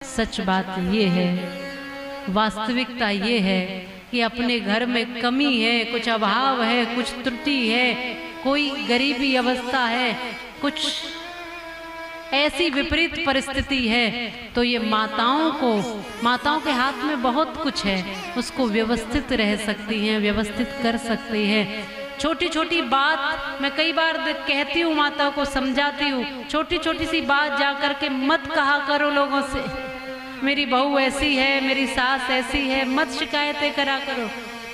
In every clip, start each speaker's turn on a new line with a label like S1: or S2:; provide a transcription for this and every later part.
S1: सच बात ये है, वास्तविकता ये है कि अपने घर में कमी है, कुछ अभाव है, कुछ त्रुटि है, कोई गरीबी अवस्था है, कुछ ऐसी विपरीत परिस्थिति है, तो ये माताओं के हाथ में बहुत कुछ है, उसको व्यवस्थित रह सकती हैं, व्यवस्थित कर सकती हैं। छोटी छोटी बात मैं कई बार कहती हूँ, माता को समझाती हूँ, छोटी छोटी सी बात जा कर के मत कहा करो लोगों से, मेरी बहू ऐसी है, मेरी सास ऐसी है, मत शिकायतें करा करो।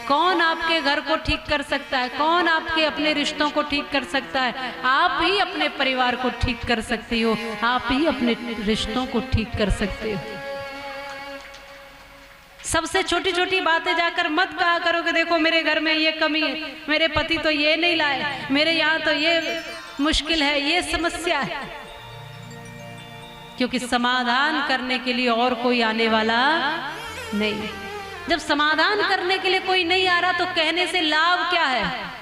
S1: कौन आपके घर को ठीक कर सकता है? कौन आपके अपने रिश्तों को ठीक कर सकता है? आप ही अपने परिवार को ठीक कर सकती हो, आप ही अपने रिश्तों को ठीक कर सकते हो। सबसे छोटी छोटी बातें जाकर मत कहा करो कि देखो मेरे घर में ये कमी है, मेरे पति तो ये नहीं लाए, मेरे यहाँ तो ये मुश्किल है, ये समस्या है, क्योंकि समाधान करने के लिए और कोई आने वाला नहीं। जब समाधान करने के लिए कोई नहीं आ रहा तो कहने से लाभ क्या है?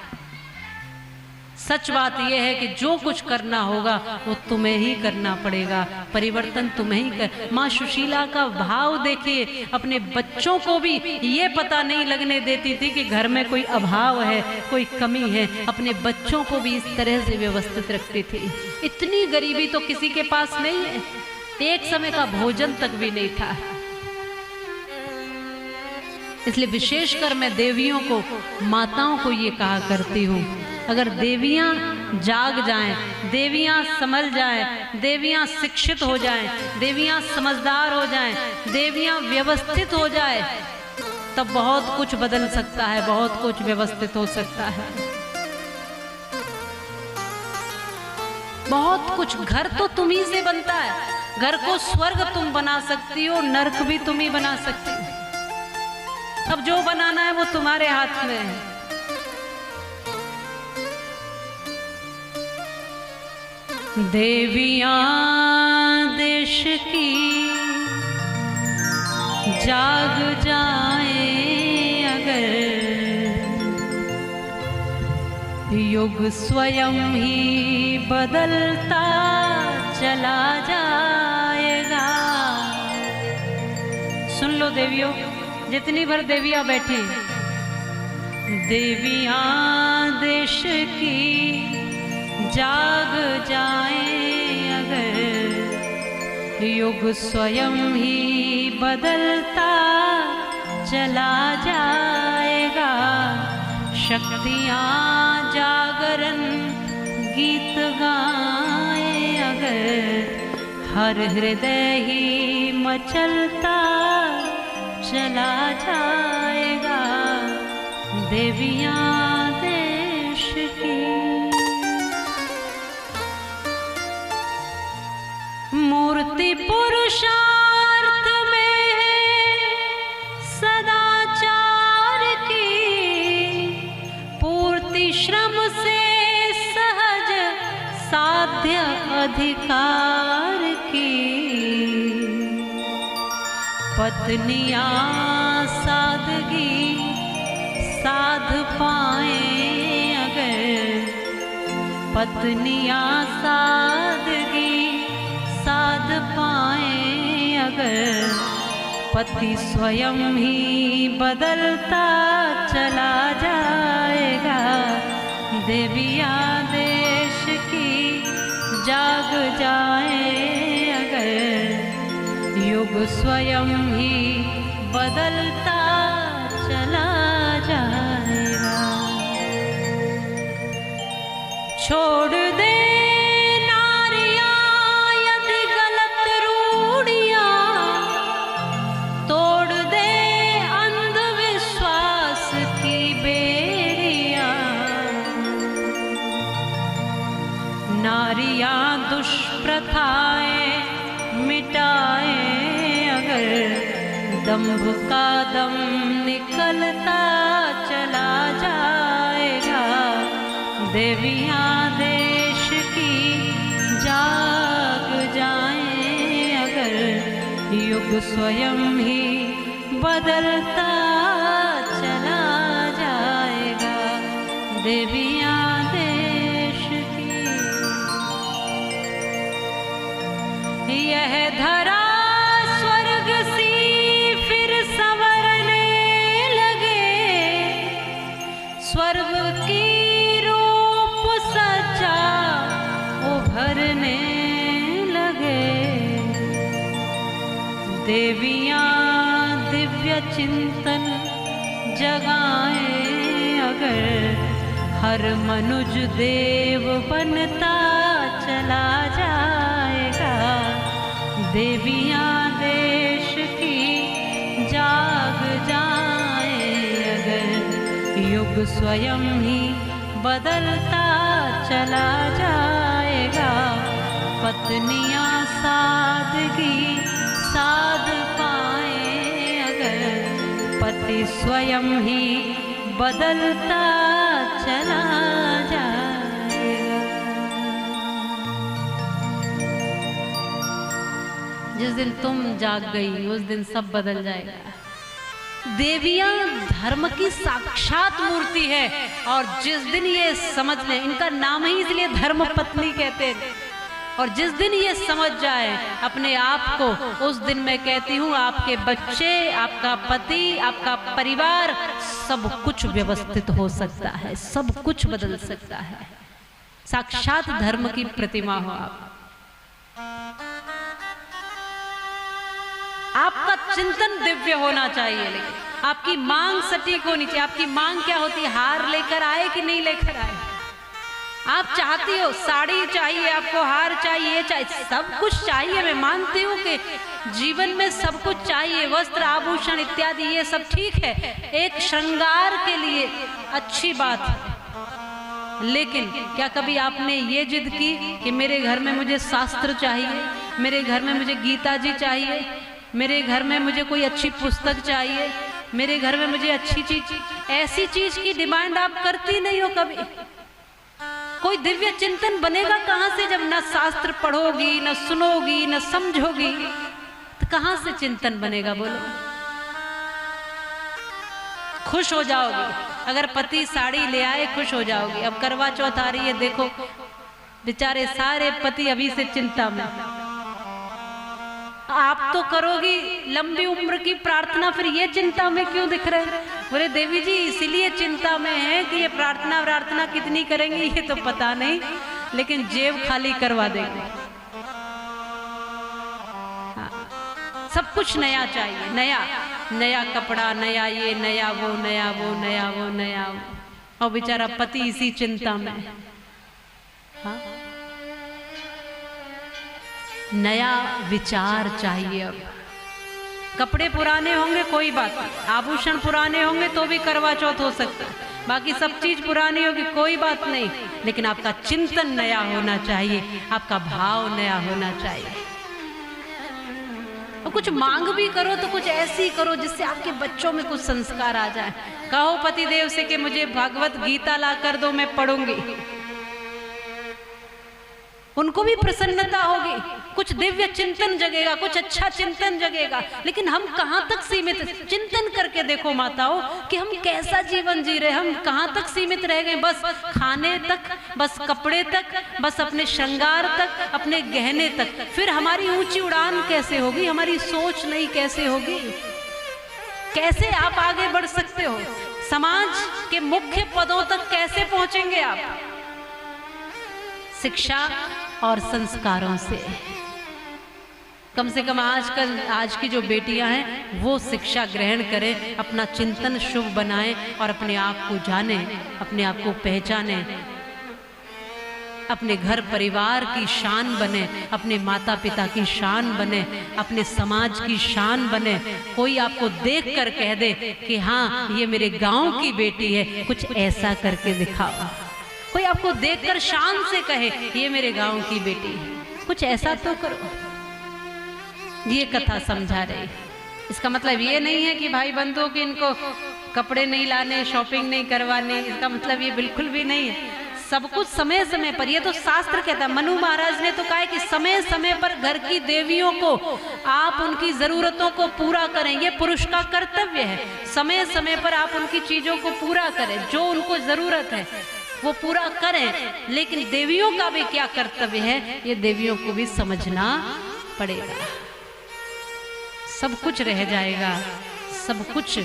S1: सच बात यह है कि जो कुछ करना होगा वो तुम्हें ही करना पड़ेगा, परिवर्तन तुम्हें ही कर। माँ सुशीला का भाव देखिए, अपने बच्चों को भी ये पता नहीं लगने देती थी कि घर में कोई अभाव है, कोई कमी है, अपने बच्चों को भी इस तरह से व्यवस्थित रखती थी। इतनी गरीबी तो किसी के पास नहीं है, एक समय का भोजन तक भी नहीं था। इसलिए विशेषकर मैं देवियों को, माताओं को ये कहा करती हूँ, अगर देवियाँ जाग जाएं, देवियाँ संभल जाएं, देवियाँ शिक्षित हो जाएं, देवियाँ समझदार हो जाएं, देवियाँ व्यवस्थित हो जाएं, तब बहुत कुछ बदल सकता है, बहुत कुछ व्यवस्थित हो सकता है। बहुत कुछ, घर तो तुम ही से बनता है, घर को स्वर्ग तुम बना सकती हो, नरक भी तुम ही बना सकती हो। अब जो बनाना है वो तुम्हारे हाथ में है। देवियां देश की जाग जाए अगर, युग स्वयं ही बदलता चला जाएगा। सुन लो देवियों, जितनी भर देवियां बैठी, देवियां देश की जाग जाए अगर, युग स्वयं ही बदलता चला जाएगा। शक्तियां जागरण गीत गाए अगर, हर हृदय ही मचलता चला जाएगा। देवियां देश की मूर्ति पुरुषार्थ में है सदाचार की, पूर्ति श्रम से सहज साध्य अधिकार की। पत्नियां सादगी साध पाए अगर, पत्नियां सादगी साध पाए अगर, पति स्वयं ही बदलता चला जाएगा। देवियां देश की जाग जाए अगर, युग स्वयं ही बदलता चला जाएगा। छोड़ दे नारियां दुष्प्रथाएं मिटाए अगर, दंभ का दम निकलता चला जाएगा। देवियां देश की जाग जाए अगर, युग स्वयं ही बदलता चला जाएगा। देवियां देश की यह धरा स्वर्ग देवियां दिव्य चिंतन जगाए अगर, हर मनुज देव बनता चला जाएगा। देवियां देश की जाग जाए अगर, युग स्वयं ही बदलता चला जाएगा। पत्नियां सादगी साध पाए अगर, पति स्वयं ही बदलता चला जाएगा। जिस दिन तुम जाग गई उस दिन सब बदल जाएगा। देवियां धर्म की साक्षात मूर्ति है, और जिस दिन ये समझ लें, इनका नाम ही इसलिए धर्म पत्नी कहते हैं, और जिस दिन ये समझ जाए अपने आप को, उस दिन मैं कहती हूँ आपके बच्चे, आपका पति, आपका परिवार, सब कुछ व्यवस्थित हो सकता है, सब कुछ बदल सकता है। साक्षात धर्म की प्रतिमा हो आप। आपका चिंतन दिव्य होना चाहिए, लेकिन आपकी मांग सटीक होनी चाहिए। आपकी मांग क्या होती है? हार लेकर आए कि नहीं लेकर आए? आप चाहती हो साड़ी चाहिए, आपको हार चाहिए, सब कुछ चाहिए। मैं मानती हूँ कि जीवन में सब कुछ चाहिए, वस्त्र आभूषण इत्यादि, ये सब ठीक है, एक श्रृंगार के लिए अच्छी बात है। लेकिन क्या कभी आपने ये जिद की कि मेरे घर में मुझे शास्त्र चाहिए, मेरे घर में मुझे गीता जी चाहिए, मेरे घर में मुझे कोई अच्छी पुस्तक चाहिए, मेरे घर में मुझे अच्छी चीज, ऐसी चीज की डिमांड आप करती नहीं हो कभी? कोई दिव्य चिंतन बनेगा कहां से जब न शास्त्र पढ़ोगी, न सुनोगी, न समझोगी, तो कहां से चिंतन बनेगा? बोलो। खुश हो जाओगी अगर पति साड़ी ले आए, खुश हो जाओगी। अब करवा चौथ आ रही है, देखो बेचारे सारे पति अभी से चिंता में। आप तो करोगी लंबी उम्र की प्रार्थना, फिर ये चिंता में क्यों दिख रहे हैं? बोले देवी जी इसीलिए चिंता में है कि ये प्रार्थना कितनी करेंगे ये तो पता नहीं, लेकिन जेब खाली करवा देंगे। हाँ, सब कुछ नया चाहिए, नया नया कपड़ा, नया ये, नया वो, नया वो, नया वो, नया वो, और बेचारा पति इसी चिंता में। हाँ, नया विचार चाहिए। अब कपड़े पुराने होंगे कोई बात नहीं, आभूषण पुराने होंगे तो भी करवा चौथ हो सकता है, बाकी सब चीज पुरानी होगी कोई बात नहीं, लेकिन आपका चिंतन नया होना चाहिए, आपका भाव नया होना चाहिए। और कुछ मांग भी करो तो कुछ ऐसी करो जिससे आपके बच्चों में कुछ संस्कार आ जाए। कहो पति देव से कि मुझे भगवत गीता ला कर दो, मैं पढ़ूंगी, उनको भी प्रसन्नता होगी, कुछ दिव्य चिंतन जगेगा, कुछ अच्छा चिंतन जगेगा। लेकिन हम कहाँ तक सीमित? चिंतन करके देखो माताओं कि हम कैसा जीवन जी रहे, हम कहाँ तक सीमित रह गए? बस खाने तक, बस कपड़े तक, बस अपने श्रृंगार तक, अपने गहने तक। फिर हमारी ऊंची उड़ान कैसे होगी? हमारी सोच नहीं कैसे होगी? कैसे आप आगे बढ़ सकते हो? समाज के मुख्य पदों तक कैसे पहुंचेंगे आप? शिक्षा और संस्कारों से। कम से कम आज की जो बेटियां हैं वो शिक्षा ग्रहण करें, अपना चिंतन शुभ बनाएं और अपने आप को जाने, अपने आप को पहचाने, अपने घर परिवार की शान बने, अपने माता पिता की शान बने, अपने समाज की शान बने। कोई आपको देख कर कह दे कि हाँ ये मेरे गांव की बेटी है, कुछ ऐसा करके दिखाओ। कोई आपको देखकर शान से कहे ये मेरे गांव की बेटी है, कुछ ऐसा तो करो। ये कथा समझा रही। इसका मतलब ये नहीं है कि भाई बंधुओं कि इनको कपड़े नहीं लाने, शॉपिंग नहीं करवाने, इसका मतलब ये बिल्कुल भी नहीं है। सब कुछ समय समय पर, ये तो शास्त्र कहता है। मनु महाराज ने तो कहा है कि समय समय पर घर की देवियों को आप उनकी जरूरतों को पूरा करें, ये पुरुष का कर्तव्य है। समय समय पर आप उनकी चीजों को पूरा करें, जो उनको जरूरत है वो पूरा करें। लेकिन देवियों का भी क्या कर्तव्य है, ये देवियों को भी समझना पड़ेगा। सब कुछ रह जाएगा, सब कुछ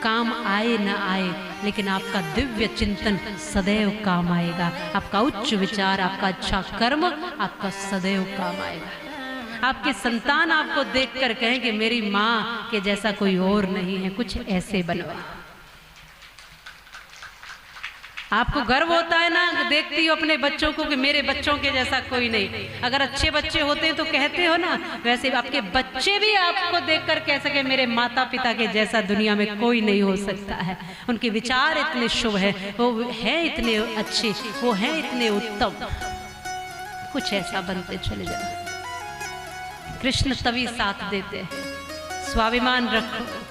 S1: काम आए न आए, लेकिन आपका दिव्य चिंतन सदैव काम आएगा। आपका उच्च विचार, आपका अच्छा कर्म आपका सदैव काम आएगा। आपके संतान आपको देखकर कहें कि मेरी माँ के जैसा कोई और नहीं है, कुछ ऐसे बनवा। आपको गर्व होता है ना, देखती हो अपने बच्चों को कि मेरे बच्चों के जैसा कोई नहीं। अगर अच्छे बच्चे होते हैं तो कहते हो ना, वैसे आपके बच्चे भी आपको देखकर कह सके मेरे माता पिता के जैसा दुनिया में कोई नहीं हो सकता है। उनके विचार इतने शुभ है, वो है इतने अच्छे, वो है इतने उत्तम। कुछ ऐसा बनते चले जाओ। कृष्ण तभी साथ देते हैं। स्वाभिमान रखो,